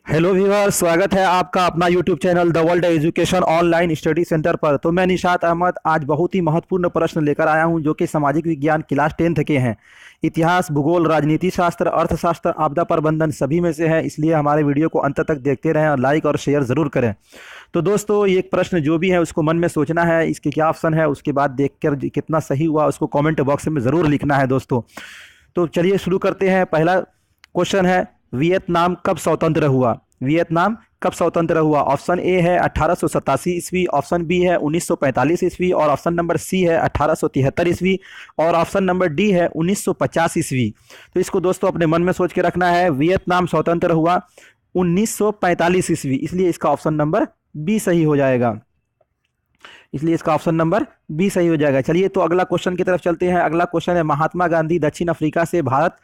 Hello viewer, स्वागत है आपका अपना YouTube channel the world education online study centre पर। तो मैं निशात अहमद आज बहुत ही महत्वपूर्ण प्रश्न लेकर आया हूं जो कि सामाजिक विज्ञान क्लास 10th के हैं। इतिहास, भूगोल, राजनीति शास्त्र, अर्थशास्त्र, आपदा प्रबंधन सभी में से है, इसलिए हमारे वीडियो को अंत तक देखते रहें और लाइक और शेयर ज़रूर करें। तो दोस्तों, ये एक प्रश्न जो भी है उसको मन में सोचना है, इसके क्या ऑप्शन है उसके बाद देखकर कितना सही हुआ उसको कॉमेंट बॉक्स में ज़रूर लिखना है दोस्तों। तो चलिए शुरू करते हैं। पहला क्वेश्चन है, वियतनाम कब स्वतंत्र हुआ? वियतनाम कब स्वतंत्र हुआ? ऑप्शन ए है 1887 ईस्वी, ऑप्शन बी है 1945 ईस्वी, और ऑप्शन नंबर सी है 1873 ईस्वी, और ऑप्शन नंबर डी है 1950 ईस्वी। तो इसको दोस्तों अपने मन में सोच के रखना है। वियतनाम स्वतंत्र हुआ 1945 ईस्वी, इसलिए इसका ऑप्शन नंबर बी सही हो जाएगा। इसलिए इसका ऑप्शन नंबर बी सही हो जाएगा। चलिए तो अगला क्वेश्चन की तरफ चलते हैं। अगला क्वेश्चन है, महात्मा गांधी दक्षिण अफ्रीका से भारत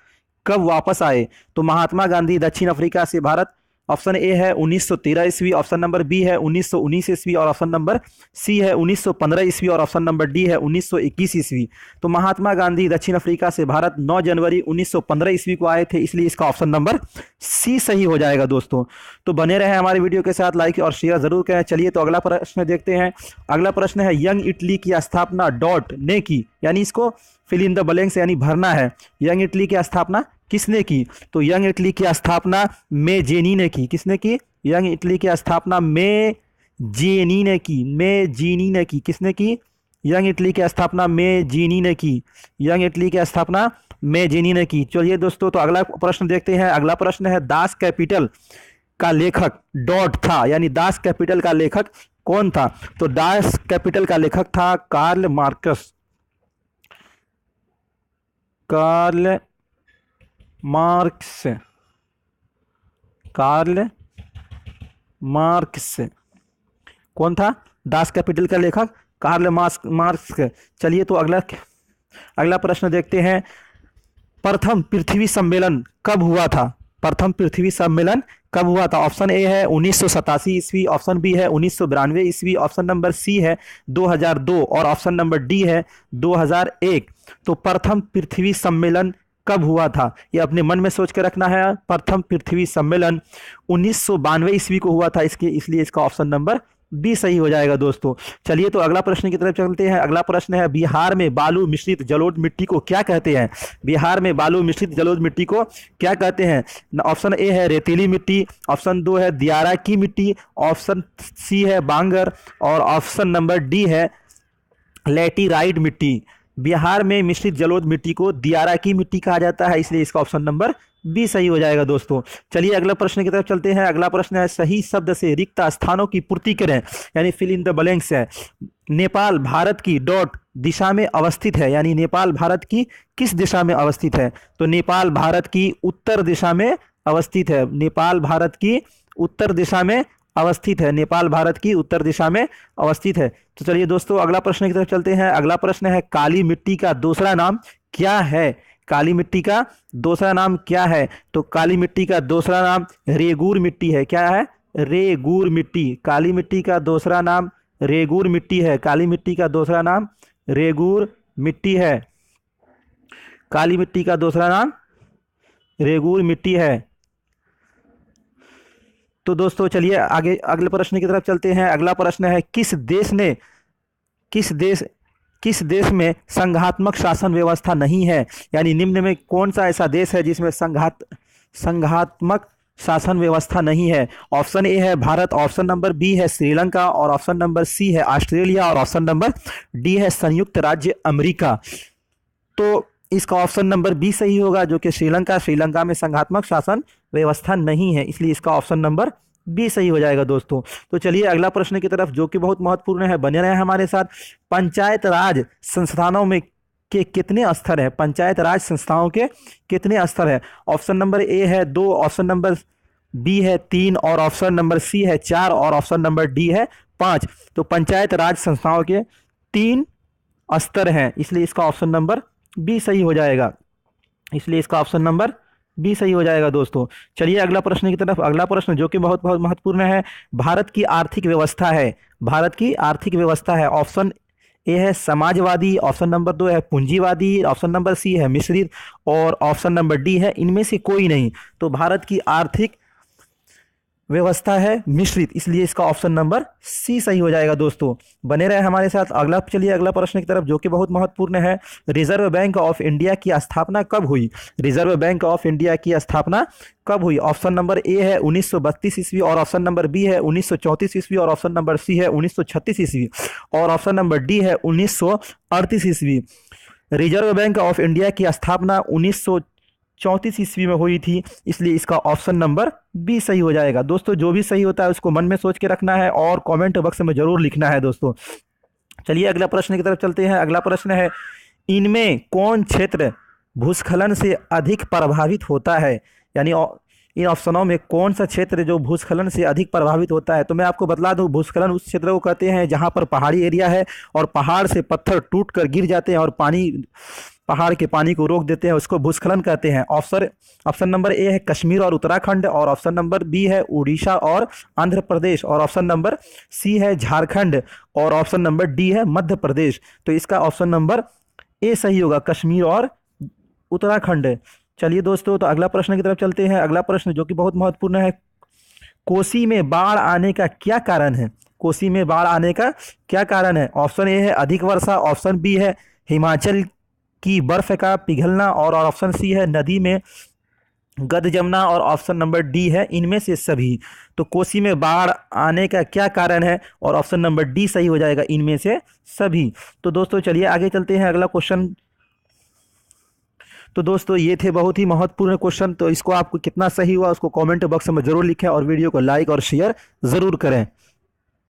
कब वापस आए? तो महात्मा गांधी दक्षिण अफ्रीका से भारत, ऑप्शन ए है 1913 ईस्वी, ऑप्शन नंबर बी है 1919 ईस्वी, और ऑप्शन नंबर सी है 1915 ईस्वी, और ऑप्शन नंबर डी है 1921 ईस्वी। तो महात्मा गांधी दक्षिण अफ्रीका से भारत 9 जनवरी 1915 ईस्वी को आए थे, इसलिए इसका ऑप्शन नंबर सी सही हो जाएगा दोस्तों। तो बने रहे हमारे वीडियो के साथ, लाइक और शेयर जरूर करें। चलिए तो अगला प्रश्न देखते हैं। अगला प्रश्न है, यंग इटली की स्थापना डॉट ने की, यानी इसको फिल इन द ब्लैंक्स यानी भरना है। यंग इटली की स्थापना किसने की? तो यंग इटली की स्थापना मेजेनी ने की। किसने की? यंग इटली की स्थापना मेजेनी ने की। मेजीनी ने की। किसने की? यंग इटली की स्थापना मेजीनी ने की। यंग इटली की स्थापना मेजीनी ने की। चलिए दोस्तों, तो अगला प्रश्न देखते हैं। अगला प्रश्न है, दास कैपिटल का लेखक डॉट था, यानी दास कैपिटल का लेखक कौन था? तो दास कैपिटल का लेखक था Karl Marx. Karl Marx. Karl Marx कौन था? दास कैपिटल का लेखक कार्ल मार्क्स। चलिए तो अगला प्रश्न देखते हैं। प्रथम पृथ्वी सम्मेलन कब हुआ था? प्रथम पृथ्वी सम्मेलन कब हुआ था? ऑप्शन ए है 1987 ईस्वी, ऑप्शन बी है 1992 ईस्वी, ऑप्शन नंबर सी है 2002, और ऑप्शन नंबर डी है 2001। तो प्रथम पृथ्वी सम्मेलन कब हुआ था? ये अपने मन में सोच के रखना है। प्रथम पृथ्वी सम्मेलन 1992 ईस्वी को हुआ था, इसलिए इसका ऑप्शन नंबर बी सही हो जाएगा दोस्तों। चलिए तो अगला प्रश्न की तरफ चलते हैं। अगला प्रश्न है, बिहार में बालू मिश्रित जलोढ़ मिट्टी को क्या कहते हैं? बिहार में बालू मिश्रित जलोढ़ मिट्टी को क्या कहते हैं? ऑप्शन ए है रेतीली मिट्टी, ऑप्शन 2 है दियारा की मिट्टी, ऑप्शन सी है बांगर, और ऑप्शन नंबर डी है लैटेराइट मिट्टी। बिहार में मिश्रित जलोढ़ मिट्टी को दियारा की मिट्टी कहा जाता है, इसलिए इसका ऑप्शन नंबर बी सही हो जाएगा दोस्तों। चलिए अगला प्रश्न की तरफ चलते हैं। अगला प्रश्न है, सही शब्द से रिक्त स्थानों की पूर्ति करें, यानी फिल इन द ब्लैंक्स है। नेपाल भारत की डॉट दिशा में अवस्थित है, यानी नेपाल भारत की किस दिशा में अवस्थित है? तो नेपाल भारत की उत्तर दिशा में अवस्थित है। नेपाल भारत की उत्तर दिशा में अवस्थित है। नेपाल भारत की उत्तर दिशा में अवस्थित है। तो चलिए दोस्तों अगला प्रश्न की तरफ चलते हैं। अगला प्रश्न है, काली मिट्टी का दूसरा नाम क्या है? काली मिट्टी का दूसरा नाम क्या है? तो काली मिट्टी का दूसरा नाम रेगूर मिट्टी है। क्या है? रेगूर मिट्टी। काली मिट्टी का दूसरा नाम रेगूर मिट्टी है। काली मिट्टी का दूसरा नाम रेगूर मिट्टी है। काली मिट्टी का दूसरा नाम रेगूर मिट्टी है। तो दोस्तों चलिए आगे अगले प्रश्न की तरफ चलते हैं। अगला प्रश्न है, किस देश में संघात्मक शासन व्यवस्था नहीं है? यानी निम्न में कौन सा ऐसा देश है जिसमें संघात्मक शासन व्यवस्था नहीं है? ऑप्शन ए है भारत, ऑप्शन नंबर बी है श्रीलंका, और ऑप्शन नंबर सी है ऑस्ट्रेलिया, और ऑप्शन नंबर डी है संयुक्त राज्य अमेरिका। तो इसका ऑप्शन नंबर बी सही होगा, जो कि श्रीलंका में संघात्मक शासन व्यवस्था नहीं है, इसलिए इसका ऑप्शन नंबर बी सही हो जाएगा दोस्तों। तो चलिए अगला प्रश्न की तरफ, जो कि बहुत महत्वपूर्ण है, बने रहे हमारे साथ। पंचायत राज संस्थानों में के कितने स्तर है? पंचायत राज संस्थाओं के कितने स्तर है? ऑप्शन नंबर ए है 2, ऑप्शन नंबर बी है 3, और ऑप्शन नंबर सी है 4, और ऑप्शन नंबर डी है 5। तो पंचायत राज संस्थाओं के 3 स्तर हैं, इसलिए इसका ऑप्शन नंबर बी सही हो जाएगा। इसलिए इसका ऑप्शन नंबर बी सही हो जाएगा दोस्तों। चलिए अगला प्रश्न की तरफ। अगला प्रश्न जो कि बहुत बहुत महत्वपूर्ण है, भारत की आर्थिक व्यवस्था है। भारत की आर्थिक व्यवस्था है। ऑप्शन ए है समाजवादी, ऑप्शन नंबर 2 है पूंजीवादी, ऑप्शन नंबर सी है मिश्रित, और ऑप्शन नंबर डी है इनमें से कोई नहीं। तो भारत की आर्थिक व्यवस्था है मिश्रित, इसलिए इसका ऑप्शन नंबर सी सही हो जाएगा। दोस्तों बने रहे हमारे साथ। चलिए अगला प्रश्न की तरफ, जो कि बहुत महत्वपूर्ण है। रिजर्व बैंक ऑफ इंडिया की स्थापना कब हुई? रिजर्व बैंक ऑफ इंडिया की स्थापना कब हुई? ऑप्शन नंबर ए है 1932 ईस्वी, और ऑप्शन नंबर बी है 1934 ईस्वी, और ऑप्शन नंबर सी है 1936 ईस्वी, और ऑप्शन नंबर डी है 1938 ईस्वी। रिजर्व बैंक ऑफ इंडिया की स्थापना 1934 ईस्वी में हुई थी, इसलिए इसका ऑप्शन नंबर बी सही हो जाएगा। दोस्तों जो भी सही होता है उसको मन में सोच के रखना है और कमेंट बॉक्स में जरूर लिखना है। दोस्तों चलिए अगला प्रश्न की तरफ चलते हैं। अगला प्रश्न है, इनमें कौन क्षेत्र भूस्खलन से अधिक प्रभावित होता है? यानी इन ऑप्शनों में कौन सा क्षेत्र जो भूस्खलन से अधिक प्रभावित होता है? तो मैं आपको बतला दूं, भूस्खलन उस क्षेत्र को कहते हैं जहां पर पहाड़ी एरिया है और पहाड़ से पत्थर टूट कर गिर जाते हैं और पहाड़ के पानी को रोक देते हैं, उसको भूस्खलन कहते हैं। ऑप्शन नंबर ए है कश्मीर और उत्तराखंड, और ऑप्शन नंबर बी है उड़ीसा और आंध्र प्रदेश, और ऑप्शन नंबर सी है झारखंड, और ऑप्शन नंबर डी है मध्य प्रदेश। तो इसका ऑप्शन नंबर ए सही होगा, कश्मीर और उत्तराखंड। चलिए दोस्तों, तो अगला प्रश्न की तरफ चलते हैं। अगला प्रश्न जो कि बहुत महत्वपूर्ण है, कोसी में बाढ़ आने का क्या कारण है? कोसी में बाढ़ आने का क्या कारण है? ऑप्शन ए है अधिक वर्षा, ऑप्शन बी है हिमाचल की बर्फ का पिघलना, और ऑप्शन सी है नदी में गद जमना, और ऑप्शन नंबर डी है इनमें से सभी। तो कोसी में बाढ़ आने का क्या कारण है? और ऑप्शन नंबर डी सही हो जाएगा, इनमें से सभी। तो दोस्तों चलिए आगे चलते हैं। अगला क्वेश्चन, तो दोस्तों ये थे बहुत ही महत्वपूर्ण क्वेश्चन। तो इसको आपको कितना सही हुआ उसको कमेंट बॉक्स में जरूर लिखें और वीडियो को लाइक और शेयर ज़रूर करें।